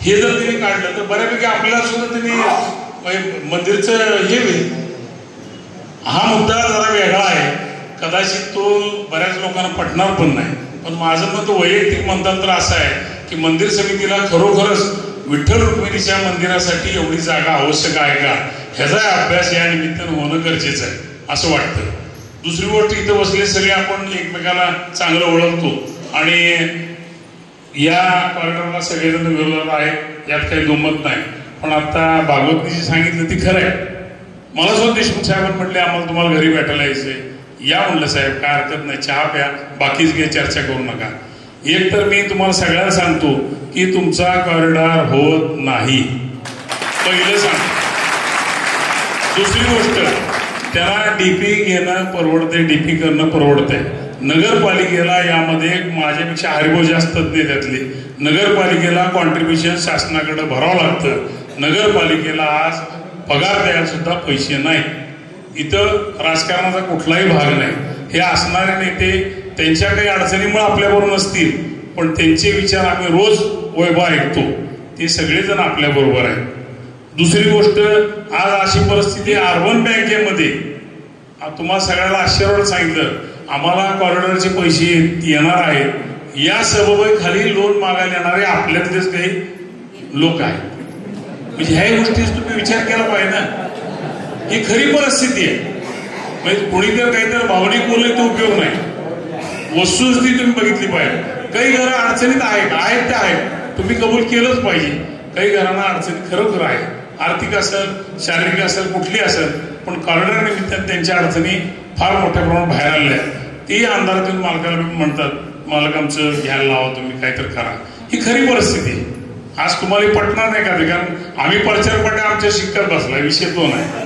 हे जर तिने काढलं तर बऱ्यापैकी आपल्याला सुद्धा तिने मंदिरचं हे होईल. हा मुद्दा जरा वेगळा आहे, कदाचित तो बऱ्याच लोकांना पटणार पण नाही. पण माझं मत वैयक्तिक म्हणतात तर असं आहे की मंदिर समितीला खरोखरच विठ्ठल रुक्मिणीच्या मंदिरासाठी एवढी जागा आवश्यक आहे का ह्याचा अभ्यास या निमित्तानं होणं गरजेचं आहे असं वाटतं. दुसरी गोष्ट, इथं बसले सगळे आपण एकमेकाला चांगलं ओळखतो आणि या कॉरिडॉरला सगळेजण विरोधात आहेत, यात काही दुमत नाही. पण आता भागवतनी जी सांगितलं ती खरं आहे. मला सुद्धा देशमुख साहेबांनी म्हटले आम्हाला तुम्हाला घरी भेटायला यायचंय, या म्हणलं साहेब काय हरकत नाही, चहा प्या, बाकीच काही चर्चा करू नका. एक तर मी तुम्हाला सगळ्यांना सांगतो की तुमचा कॉरिडॉर होत नाही, पहिलं सांगतो. दुसरी गोष्ट, त्याला DP घेणं परवडते, DP करणं परवडतंय. नगरपालिकेला यामध्ये माझ्यापेक्षा हरिभाऊ जास्त तज्ञ त्यातले. नगरपालिकेला कॉन्ट्रीब्युशन शासनाकडे भरावं लागतं. नगरपालिकेला आज पगार द्यायला सुद्धा पैसे नाही. इथं राजकारणाचा कुठलाही भाग नाही. हे असणारे नेते त्यांच्या काही अडचणीमुळे आपल्याबरोबर नसतील, पण त्यांचे विचार आम्ही रोज वैभव ऐकतो. ते सगळेजण आपल्याबरोबर आहेत. दुसरी गोष्ट, आज अशी परिस्थिती अर्बन बँकेमध्ये तुम्हाला सगळ्याला आश्चर्य सांगितलं आम्हाला कॉरिडॉरचे पैसे येणार आहेत. या सबबीखाली लोन मागायला येणारे आपल्यातलेच काही लोक आहेत. म्हणजे ह्या गोष्टीच तुम्ही विचार केला पाहिजे ना. ही खरी परिस्थिती आहे. म्हणजे कोणीतरी काहीतरी भावनिक बोलले तो उपयोग नाही. वस्तुस्थिती तुम्ही बघितली पाहिजे. काही घरं अडचणीत आहेत ते आहेत, तुम्ही कबूल केलंच पाहिजे. काही घरांना अडचणी खरोखर आहे, आर्थिक असेल, शारीरिक असेल, कुठली असेल, पण कॉरिडॉर निमित्तानं त्यांच्या अडचणी फार मोठ्या प्रमाणात बाहेर आलेल्या आहेत. तेही अंधारातून मालकाला म्हणतात मालक आमचं घ्यायला लावा, तुम्ही काहीतरी करा. ही खरी परिस्थिती आहे. आज तुम्हाला पटणार नाही का? कारण आम्ही प्रचार पट्या आमच्या शिक्कत बसला, विषय तो नाही.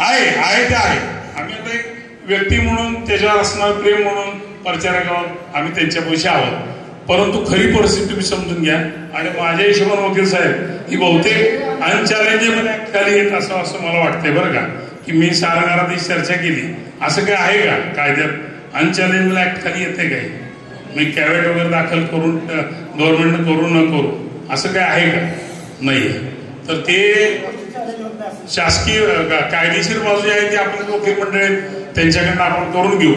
आहे ते आहे. आम्ही आता एक व्यक्ती म्हणून त्याच्यावर असणार प्रेम म्हणून प्रचारक आहोत, आम्ही त्यांच्या पैसे आहोत. परंतु खरी परिस्थिती तुम्ही समजून घ्या. आणि माझ्या हिशोबाने वकील साहेब ही बहुतेक अनचॅलेंजेबल ऍक्ट खाली येत असं मला वाटतंय बरं का, की मी सारंगारात ही चर्चा केली. असं काय आहे का कायद्यात अनचॅलेंजेबल ऍक्ट खाली येते काय? मी कॅवेट वगैरे दाखल करून गव्हर्नमेंटनं करू न करू असं काय आहे का? नाही. तर ते शासकीय कायदेशीर बाजू जी आहे ती आपण वकील मंडळी त्यांच्याकडनं आपण करून घेऊ.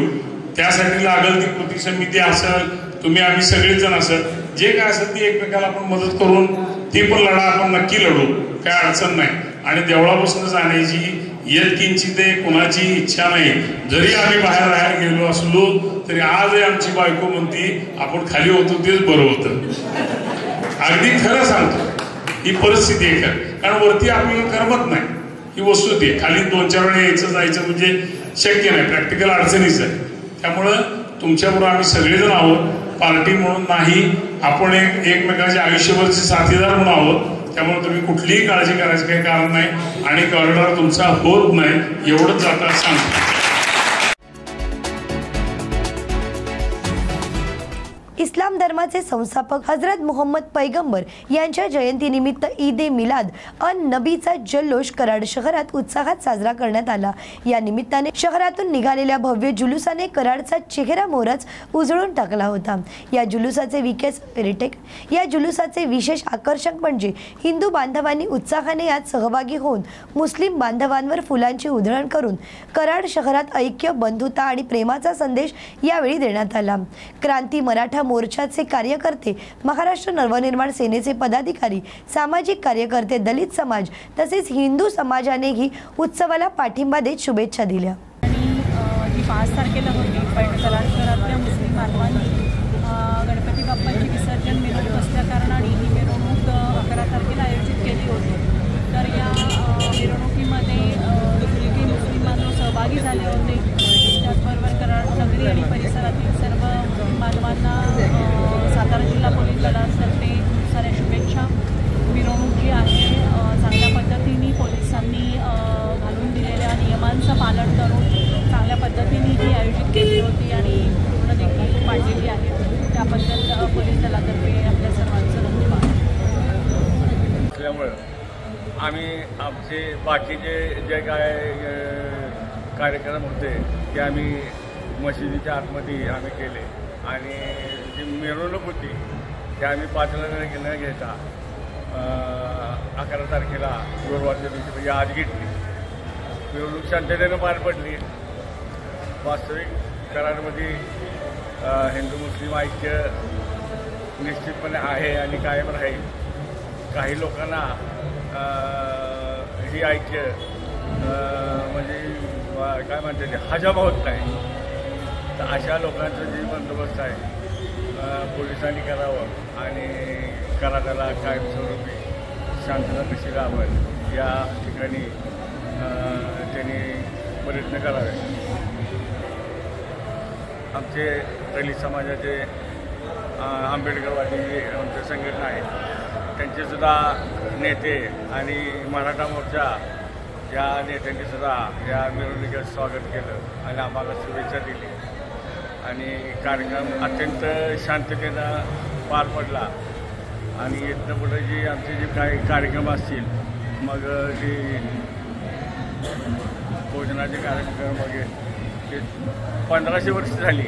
त्यासाठी लागल ती कृती समिती असेल, तुम्ही आम्ही सगळेच जण असेल, जे काय असेल ती एकमेकाला आपण मदत करून ती पण लढा आपण नक्की लढू, काय अडचण नाही. आणि देवळापासून जाण्याची यत्किंची ते कुणाची इच्छा नाही. जरी आम्ही बाहेर राहायला गेलो असलो तरी आज आमची बायको म्हणती आपण खाली होतो तेच बरं होतं. अगदी खरं सांगतो, ही परिस्थिती आहे. कारण वरती आपल्याला करमत नाही, ही वस्तुस्थिती आहे. खाली 2-4 वेळा यायचं जायचं म्हणजे शक्य नाही, प्रॅक्टिकल अडचणीच आहे. त्यामुळं तुमच्याबरोबर आम्ही सगळेजण आहोत, पार्टी म्हणून नाही, आपण एकमेकांचे आयुष्यभरचे साथीदार म्हणून आहोत. त्यामुळे तुम्ही कुठलीही काळजी करायची काही कारण नाही आणि कॉरिडॉर तुमचा होत नाही एवढंच जाता सांगतो. इस्लाम धर्माचे संस्थापक हजरत मुहम्मद पैगंबर यांच्या जयंतीनिमित्त ईद ए मिलाद अन नबीचा जल्लोष कराड शहरात उत्साहात साजरा करण्यात आला. या निमित्ताने शहरातून निघालेल्या भव्य जुलूसाने कराडचा चेहरा मोहरच उजळून टाकला होता. या जुलूसाचे विशेष आकर्षक म्हणजे हिंदू बांधवांनी उत्साहाने यात सहभागी होऊन मुस्लिम बांधवांवर फुलांची उधळण करून कराड शहरात ऐक्य, बंधुता आणि प्रेमाचा संदेश यावेळी देण्यात आला. क्रांती मराठा मोर्चाचे कार्यकर्ते, महाराष्ट्र नवनिर्माण सेनेचे पदाधिकारी, सामाजिक कार्यकर्ते, दलित समाज तसेच हिंदू समाजानेही उत्सवाला पाठिंबा देत शुभेच्छा दिल्या. जी 5 तारखेला होती, पण कराड शहरातल्या मुस्लिम बांधवांनी गणपती बाप्पाची विसर्जन मिरवणूक असल्या कारणाने ही मिरवणूक 11 तारखेला आयोजित केली होती. तर या मिरवणुकीमध्ये काही मुस्लिम बांधव सहभागी झाले होते. त्याचबरोबर कराड नगरी आणि परिसरातील सर्व बांधवांना सातारा जिल्हा पोलीस दलातर्फे साऱ्या शुभेच्छा. मिरवणूक जी आहे चांगल्या पद्धतीने पोलिसांनी घालून दिलेल्या नियमांचं पालन करून चांगल्या पद्धतीने ही आयोजित केली होती आणि पूर्ण देखील मांडलेली आहे. त्याबद्दल पोलीस दलातर्फे आपल्या सर्वांचं धन्यवाद. असल्यामुळं आम्ही आमचे बाकीचे जे काय कार्यक्रम होते ते आम्ही मशिदीच्या आतमध्ये आम्ही केले आणि जी मिरवणूक होती ते आम्ही 5ला न घेता 11 तारखेला गुरुवारच्या दिवशी म्हणजे आज घेतली. मिरवणूक शांततेनं पार पडली. वास्तविक कराडमध्ये हिंदू मुस्लिम ऐक्य निश्चितपणे आहे आणि कायम राहील. काही लोकांना ही ऐक्य म्हणजे काय म्हणते ते हजम होत नाही. तर अशा लोकांचं जे बंदोबस्त आहे पोलिसांनी करावं आणि कराडाला कायमस्वरूपी शांतता कशी राहावं या ठिकाणी त्यांनी प्रयत्न करावे. आमचे दलित समाजाचे आंबेडकरवादी आमच्या संघटना आहे, त्यांचेसुद्धा नेते आणि मराठा मोर्चा या नेत्यांनी सुद्धा या मिरवणुकीचं स्वागत केलं आणि आम्हाला शुभेच्छा दिली आणि कार्यक्रम अत्यंत शांततेनं पार पडला. आणि इथनं पुढे जे आमचे जे काही कार्यक्रम असतील मग जे भोजनाचे कार्यक्रम वगैरे ते 1500 वर्ष झाली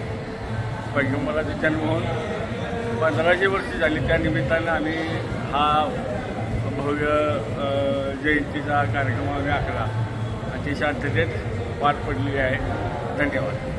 पैगंबराचा जन्म होऊन 1500 वर्ष झाली. त्या निमित्तानं आम्ही हा भव्य जयंतीचा कार्यक्रम आम्ही आखला आणि ती शांततेत पार पडलेली आहे. धन्यवाद.